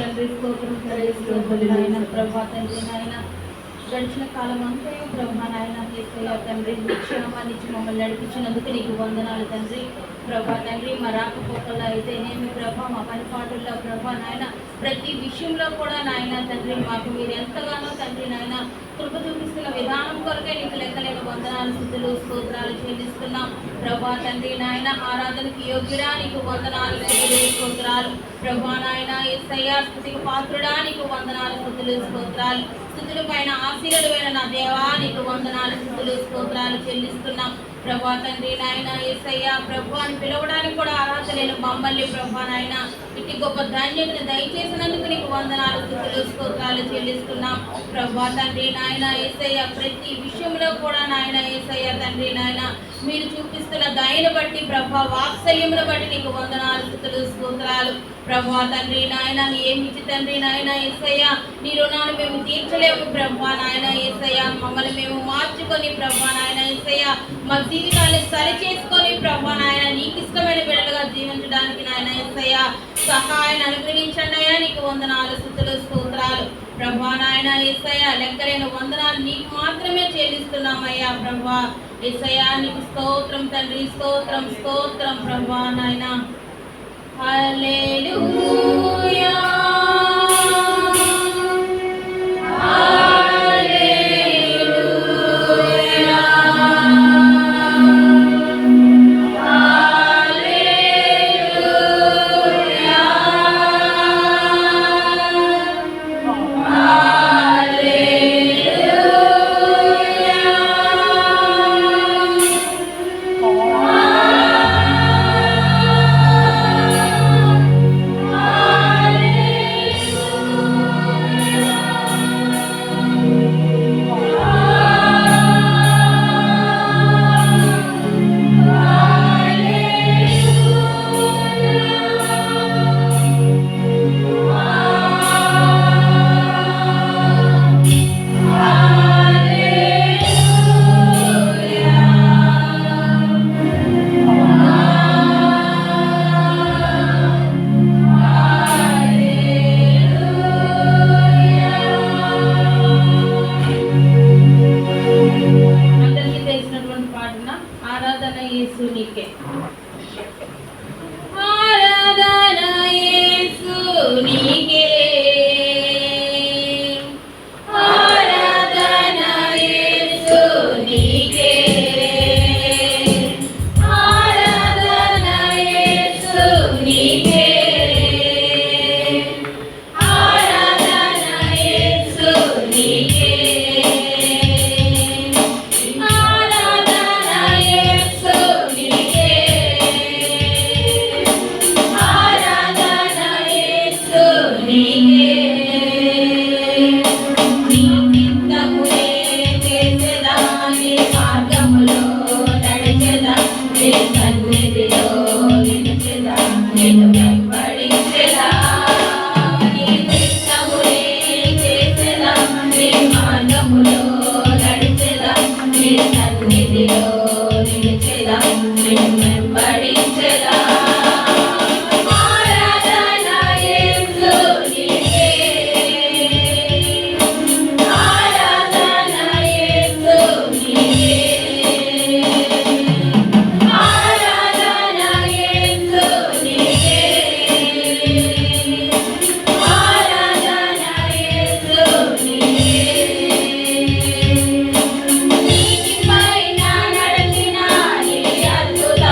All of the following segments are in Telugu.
తండ్రి స్తోత్రం నాయన ప్రభా తండ్రి నాయన గడిచిన కాలం అంతా ప్రభా నాయన యేసయ్య తండ్రి క్షేమాన్నిచ్చి మమ్మల్ని నడిపించినందుకు నీకు వందనాలు తండ్రి ప్రభా తండ్రి మా రాకపోకల్లో అయితేనేమి ప్రభా మా పనిపాటుల్లో ప్రభా నాయన ప్రతి విషయంలో కూడా నాయన తండ్రి మాకు మీరు ఎంతగానో తండ్రి నాయన కృప చూపిస్తున్న విధానం కొరకే నీకు లెక్కలేని వందనాలు స్థుతులు స్తోత్రాలు చెల్లిస్తున్నాం ప్రభా తండ్రి నాయన ఆరాధనకి యోగ్యుడా నీకు వందనాలు స్థుతులు స్తోత్రాలు ప్రభా నాయన యేసయ్య స్తుతికి పాత్రుడా నీకు వందనాలు స్థుతులు స్తోత్రాలు స్థుతుల పైన ఆశీర్వాదమైన నా దేవా నీకు వందనాలు స్థుతులు స్తోత్రాలు చెల్లిస్తున్నాం ప్రభా తండ్రి నాయన యేసయ్య ప్రభు అని పిలవడానికి కూడా అర్హత లేని మమ్మల్ని ప్రభా నాయన ఇటు గొప్ప ధాన్యతను దయచేసినందుకు నీకు వందనాలు స్థుతులు స్తోత్రాలు చెల్లిస్తున్నాం ప్రభా తండ్రి నాయన యేసయ్య ప్రతి విషయంలో కూడా నాయన యేసయ్య తండ్రి నాయన మీరు చూపిస్తున్న దయను బట్టి ప్రభా వాత్సల్యమును బట్టి నీకు వందనాలు స్థుతులు స్తోత్రాలు ప్రభా తండ్రి నాయన ఏమిచ్చి తండ్రి నాయన యేసయ్య నీ రుణాన్ని మేము తీర్చలేము ప్రభా నాయన యేసయ్య మమ్మల్ని మేము మార్చుకొని ప్రభా నాయన యేసయ్య మా జీవితాన్ని సరి చేసుకొని ప్రభా నాయన నీకు ఇష్టమైన బిడ్డలుగా జీవించడానికి నాయన యేసయ్య సహాయాన్ని అనుగ్రహించండి అయ్యా నీకు వందనాలు స్తుతులు స్తోత్రాలు ప్రభా నాయన యేసయ్య లెక్కలేని వందనాలు నీకు మాత్రమే చెల్లిస్తున్నామయ్యా ప్రభా యేసయ్య నీకు స్తోత్రం తండ్రి స్తోత్రం స్తోత్రం ప్రభా నాయన హల్లెలూయా నీకి పైన నడచిన నీ అద్భుత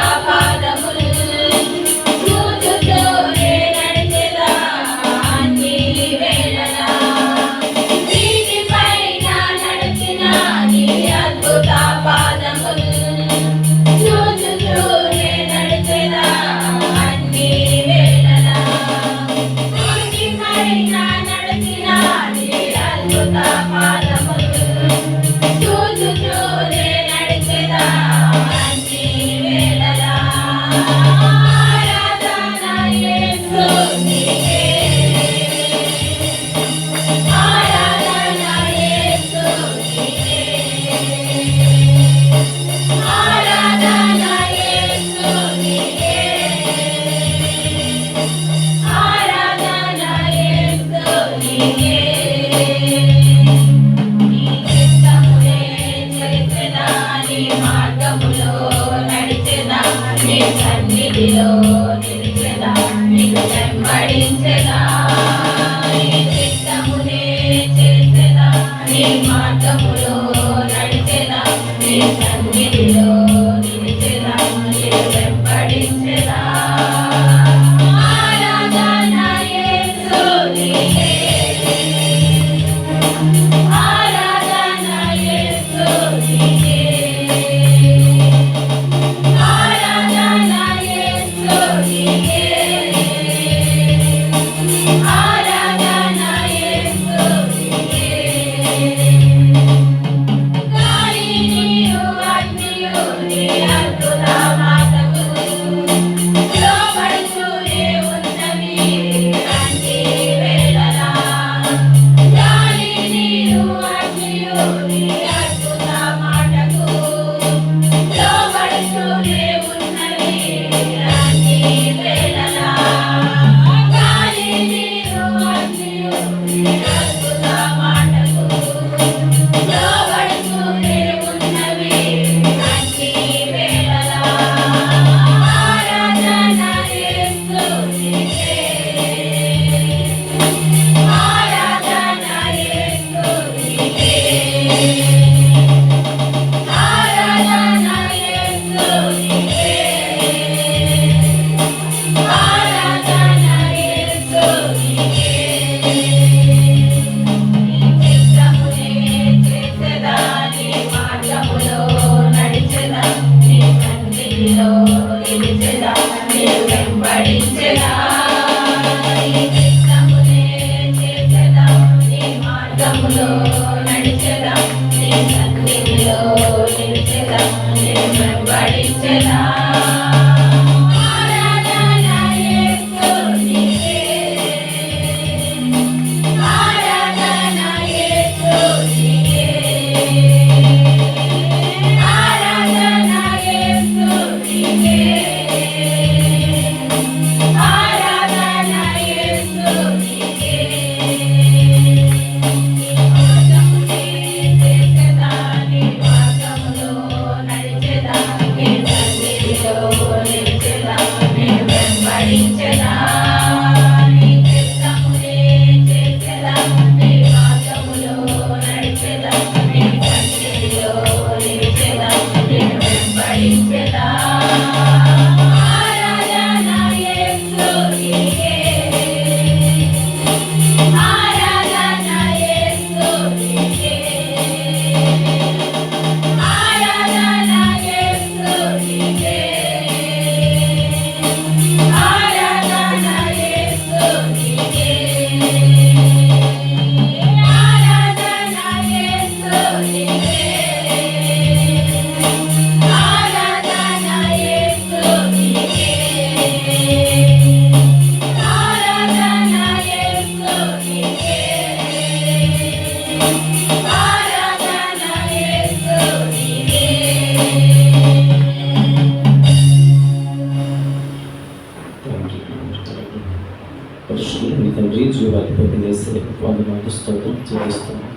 ఉన్నటువంటి తండ్రి జీవాధిపతి చేసే వందనాలు స్తోత్రం చెల్లిస్తున్నాం.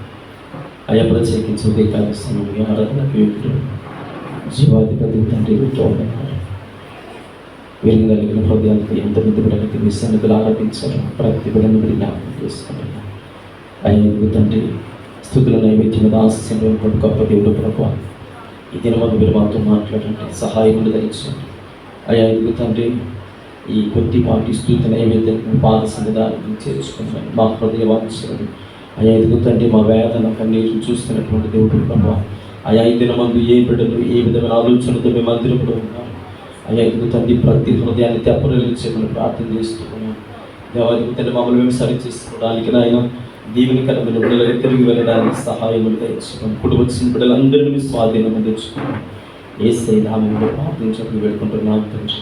అయా ప్రత్యేకించి ఉదయకాల సమయంలో ఆరాధనకు యోగ్యుడు జీవాధిపతి తండ్రి వందనాలు. వెలుగు కలిగిన హృదయాలతో ఎంతమంది బిడ్డలకి మీ సన్నిధులు ఆరాధించారు, ప్రతి బిడ్డను మీరు జ్ఞాపకం చేసుకుంటున్నాం. అయ్యా ఇదిగో తండ్రి స్థుతుల నైవేద్యం మీద ఆశీస్సులు గొప్ప దేవుడు ప్రభు ఈ దినమందు మీరు మాతో మాట్లాడండి, సహాయములు ధరించండి. అయ్యా ఇదిగో తండ్రి ఈ కొద్దిపాటి స్థుతి నైవేద్యం పాద సన్నిధానం చేర్చుకున్నాను. మా హృదయ వాంఛలు అయ్యా ఇదిగో తండ్రి మా వేదన కన్నీరు చూస్తున్నటువంటి దేవుడు ప్రభు అయ్యా ఈ దినమందు ఏ బిడ్డలు ఏ విధమైన ఆలోచనతో మేము మందిరంలో ఉన్నారు. అయ్యా ఇదిగో తండ్రి ప్రతి హృదయాన్ని తెప్పరిల్లించమని ప్రార్థన చేస్తున్నాను. దేవాదిగో తండ్రి మమ్మల్ని మేము సరి చేసుకోవడానికి నాయన దీవెనకరమైన బిడ్డలు తిరిగి వెళ్ళడానికి సహాయములు తెచ్చుకోండి. ఇప్పుడు వచ్చిన బిడ్డలందరినీ మీ స్వాధీనం తెచ్చుకోండి. యేసయ్య నామములో ప్రార్థించడానికి వేడుకుంటున్నాను తండ్రి.